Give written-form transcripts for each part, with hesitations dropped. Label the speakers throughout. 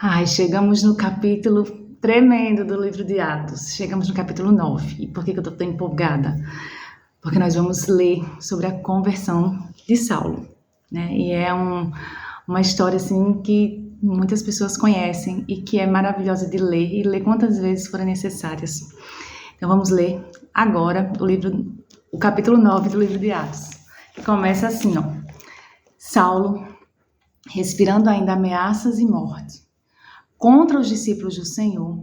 Speaker 1: Ai, chegamos no capítulo tremendo do livro de Atos. Chegamos no capítulo 9. E por que eu estou tão empolgada? Porque nós vamos ler sobre a conversão de Saulo, né? E é uma história assim que muitas pessoas conhecem e que é maravilhosa de ler e ler quantas vezes forem necessárias. Então vamos ler agora o capítulo 9 do livro de Atos, que começa assim, ó. Saulo, respirando ainda ameaças e morte contra os discípulos do Senhor,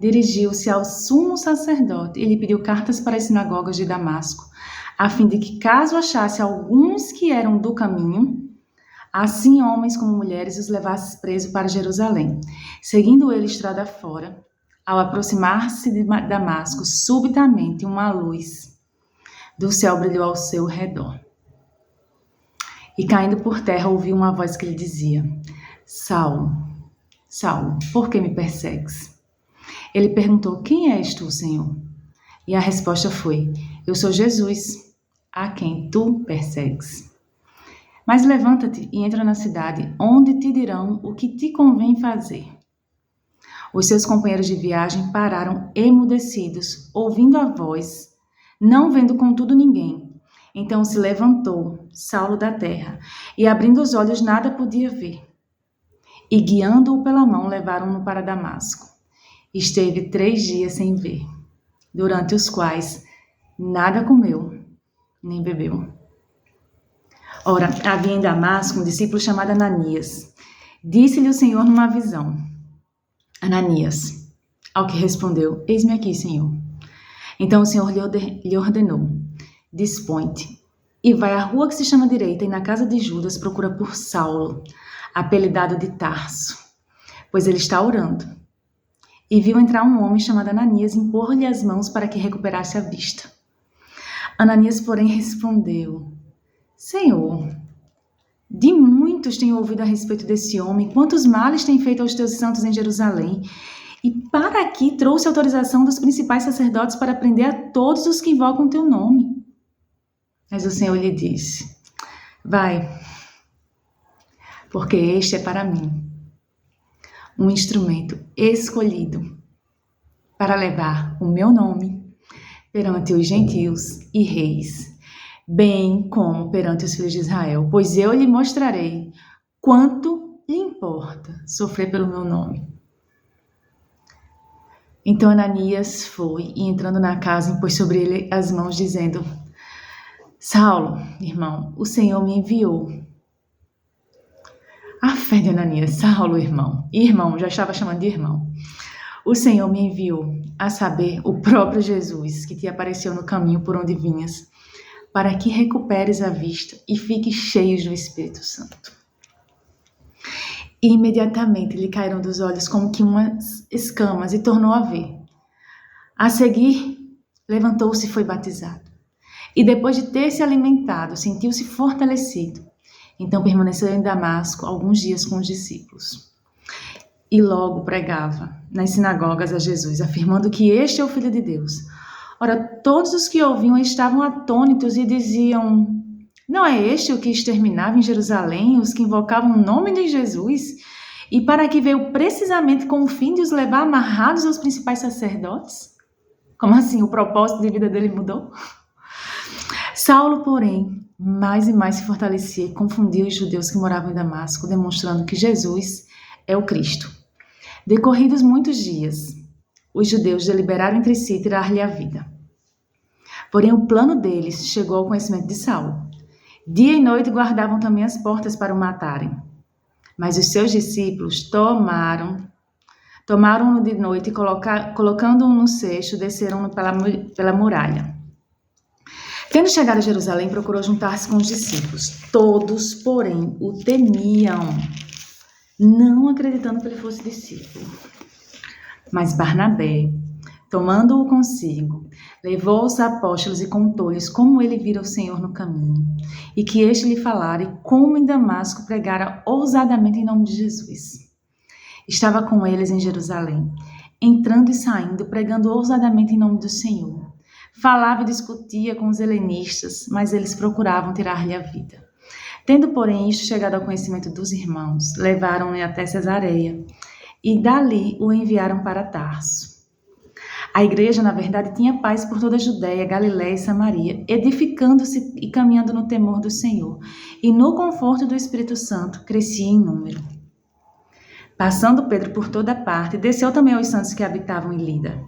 Speaker 1: dirigiu-se ao sumo sacerdote e lhe pediu cartas para as sinagogas de Damasco, a fim de que, caso achasse alguns que eram do caminho, assim homens como mulheres os levasse preso para Jerusalém. Seguindo ele estrada fora, ao aproximar-se de Damasco, subitamente uma luz do céu brilhou ao seu redor. E caindo por terra, ouviu uma voz que lhe dizia: Saulo, Saulo, por que me persegues? Ele perguntou: Quem és tu, Senhor? E a resposta foi: Eu sou Jesus, a quem tu persegues. Mas levanta-te e entra na cidade, onde te dirão o que te convém fazer. Os seus companheiros de viagem pararam emudecidos, ouvindo a voz, não vendo contudo ninguém. Então se levantou Saulo da terra, e abrindo os olhos nada podia ver. E guiando-o pela mão, levaram-no para Damasco. Esteve 3 dias sem ver, durante os quais nada comeu, nem bebeu. Ora, havia em Damasco um discípulo chamado Ananias. Disse-lhe o Senhor numa visão: Ananias. Ao que respondeu: Eis-me aqui, Senhor. Então o Senhor lhe ordenou: Dispõe-te e vai à rua que se chama Direita, e na casa de Judas procura por Saulo, apelidado de Tarso, pois ele está orando. E viu entrar um homem chamado Ananias e impor-lhe as mãos para que recuperasse a vista. Ananias, porém, respondeu: Senhor, de muitos tenho ouvido a respeito desse homem, quantos males tem feito aos teus santos em Jerusalém, e para aqui trouxe autorização dos principais sacerdotes para prender a todos os que invocam o teu nome. Mas o Senhor lhe disse: Vai, porque este é para mim um instrumento escolhido para levar o meu nome perante os gentios e reis, bem como perante os filhos de Israel, pois eu lhe mostrarei quanto lhe importa sofrer pelo meu nome. Então Ananias foi e, entrando na casa, impôs sobre ele as mãos, dizendo: Saulo, irmão, o Senhor me enviou. A fé de Ananias: Saulo, irmão, já estava chamando de irmão. O Senhor me enviou, a saber, o próprio Jesus, que te apareceu no caminho por onde vinhas, para que recuperes a vista e fiques cheios do Espírito Santo. E imediatamente lhe caíram dos olhos como que umas escamas e tornou a ver. A seguir, levantou-se e foi batizado. E depois de ter se alimentado, sentiu-se fortalecido. Então permaneceu em Damasco alguns dias com os discípulos. E logo pregava nas sinagogas a Jesus, afirmando que este é o Filho de Deus. Ora, todos os que ouviam estavam atônitos e diziam: Não é este o que exterminava em Jerusalém os que invocavam o nome de Jesus? E para que veio precisamente com o fim de os levar amarrados aos principais sacerdotes? Como assim? O propósito de vida dele mudou? Saulo, porém, mais e mais se fortalecia e confundia os judeus que moravam em Damasco, demonstrando que Jesus é o Cristo. Decorridos muitos dias, os judeus deliberaram entre si tirar-lhe a vida. Porém, o plano deles chegou ao conhecimento de Saulo. Dia e noite guardavam também as portas para o matarem. Mas os seus discípulos tomaram-no de noite e, colocando-o no cesto, desceram-no pela muralha. Tendo chegado a Jerusalém, procurou juntar-se com os discípulos. Todos, porém, o temiam, não acreditando que ele fosse discípulo. Mas Barnabé, tomando-o consigo, levou os apóstolos e contou-lhes como ele vira o Senhor no caminho, e que este lhe falara, e como em Damasco pregara ousadamente em nome de Jesus. Estava com eles em Jerusalém, entrando e saindo, pregando ousadamente em nome do Senhor. Falava e discutia com os helenistas, mas eles procuravam tirar-lhe a vida. Tendo, porém, isto chegado ao conhecimento dos irmãos, levaram-no até Cesareia e dali o enviaram para Tarso. A igreja, na verdade, tinha paz por toda a Judéia, Galiléia e Samaria, edificando-se e caminhando no temor do Senhor, e no conforto do Espírito Santo crescia em número. Passando Pedro por toda parte, desceu também aos santos que habitavam em Lida.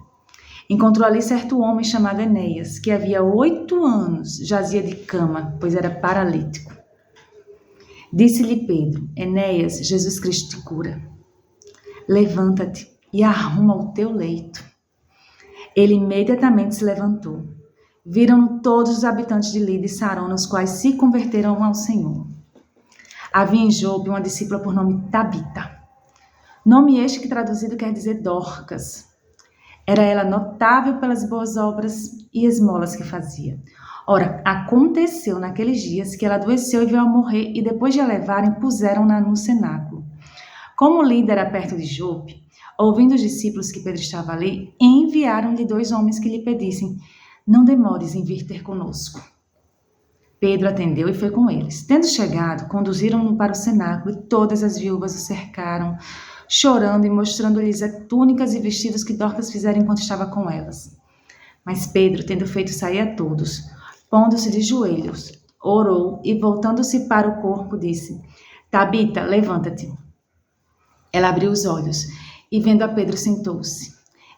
Speaker 1: Encontrou ali certo homem chamado Enéas, que havia 8 anos jazia de cama, pois era paralítico. Disse-lhe Pedro: Enéas, Jesus Cristo te cura. Levanta-te e arruma o teu leito. Ele imediatamente se levantou. Viram-no todos os habitantes de Lida e Sarona, os quais se converteram ao Senhor. Havia em Jope uma discípula por nome Tabita. Nome este que traduzido quer dizer Dorcas. Era ela notável pelas boas obras e esmolas que fazia. Ora, aconteceu naqueles dias que ela adoeceu e veio a morrer, e depois de a levarem, puseram-na no cenáculo. Como Lida era perto de Jope, ouvindo os discípulos que Pedro estava ali, enviaram-lhe 2 homens que lhe pedissem: não demores em vir ter conosco. Pedro atendeu e foi com eles. Tendo chegado, conduziram-no para o cenáculo, e todas as viúvas o cercaram, chorando e mostrando-lhes as túnicas e vestidos que Dorcas fizera enquanto estava com elas. Mas Pedro, tendo feito sair a todos, pondo-se de joelhos, orou e, voltando-se para o corpo, disse: Tabita, levanta-te. Ela abriu os olhos e, vendo a Pedro, sentou-se.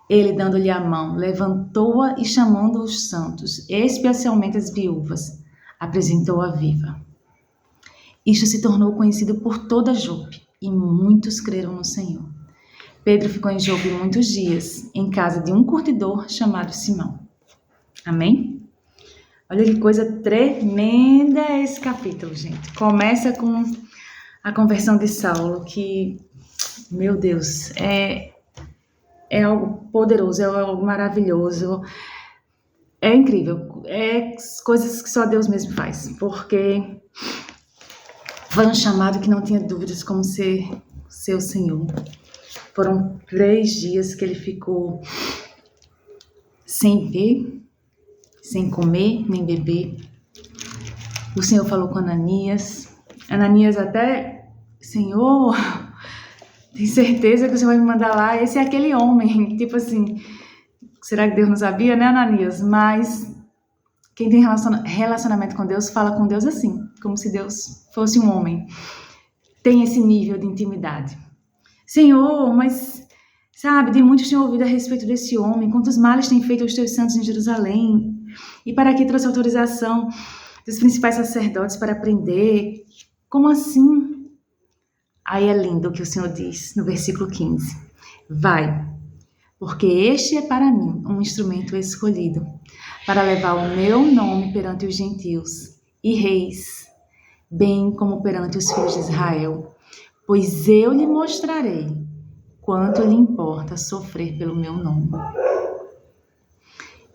Speaker 1: Ele, dando-lhe a mão, levantou-a e, chamando os santos, especialmente as viúvas, apresentou-a viva. Isto se tornou conhecido por toda Jope, e muitos creram no Senhor. Pedro ficou em Jope muitos dias, em casa de um curtidor chamado Simão. Amém? Olha que coisa tremenda esse capítulo, gente. Começa com a conversão de Saulo, que, meu Deus, é algo poderoso, é algo maravilhoso. É incrível. É coisas que só Deus mesmo faz, porque foi um chamado que não tinha dúvidas como ser seu Senhor. Foram 3 dias que ele ficou sem ver, sem comer, nem beber. O Senhor falou com Ananias. Ananias até: Senhor, tem certeza que o Senhor vai me mandar lá? Esse é aquele homem. Tipo assim, será que Deus não sabia, né, Ananias? Mas quem tem relacionamento com Deus, fala com Deus assim, como se Deus fosse um homem. Tem esse nível de intimidade. Senhor, mas, sabe, de muitos tenho ouvido a respeito desse homem, quantos males tem feito aos teus santos em Jerusalém, e para que trouxe autorização dos principais sacerdotes para prender. Como assim? Aí é lindo o que o Senhor diz no versículo 15. Vai, porque este é para mim um instrumento escolhido, para levar o meu nome perante os gentios e reis, bem como perante os filhos de Israel, pois eu lhe mostrarei quanto lhe importa sofrer pelo meu nome.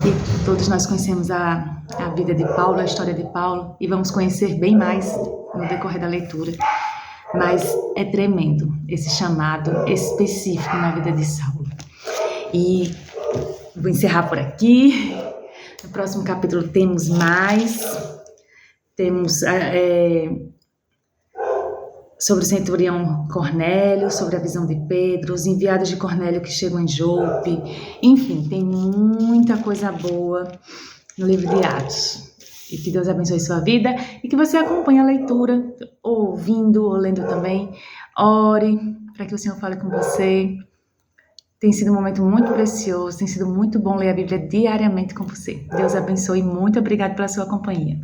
Speaker 1: E todos nós conhecemos a vida de Paulo, a história de Paulo, e vamos conhecer bem mais no decorrer da leitura. Mas é tremendo esse chamado específico na vida de Saulo. E vou encerrar por aqui. No próximo capítulo temos mais. Temos sobre o centurião Cornélio, sobre a visão de Pedro, os enviados de Cornélio que chegam em Jope. Enfim, tem muita coisa boa no livro de Atos. E que Deus abençoe sua vida e que você acompanhe a leitura, ouvindo ou lendo também. Ore para que o Senhor fale com você. Tem sido um momento muito precioso, tem sido muito bom ler a Bíblia diariamente com você. Deus abençoe e muito obrigado pela sua companhia.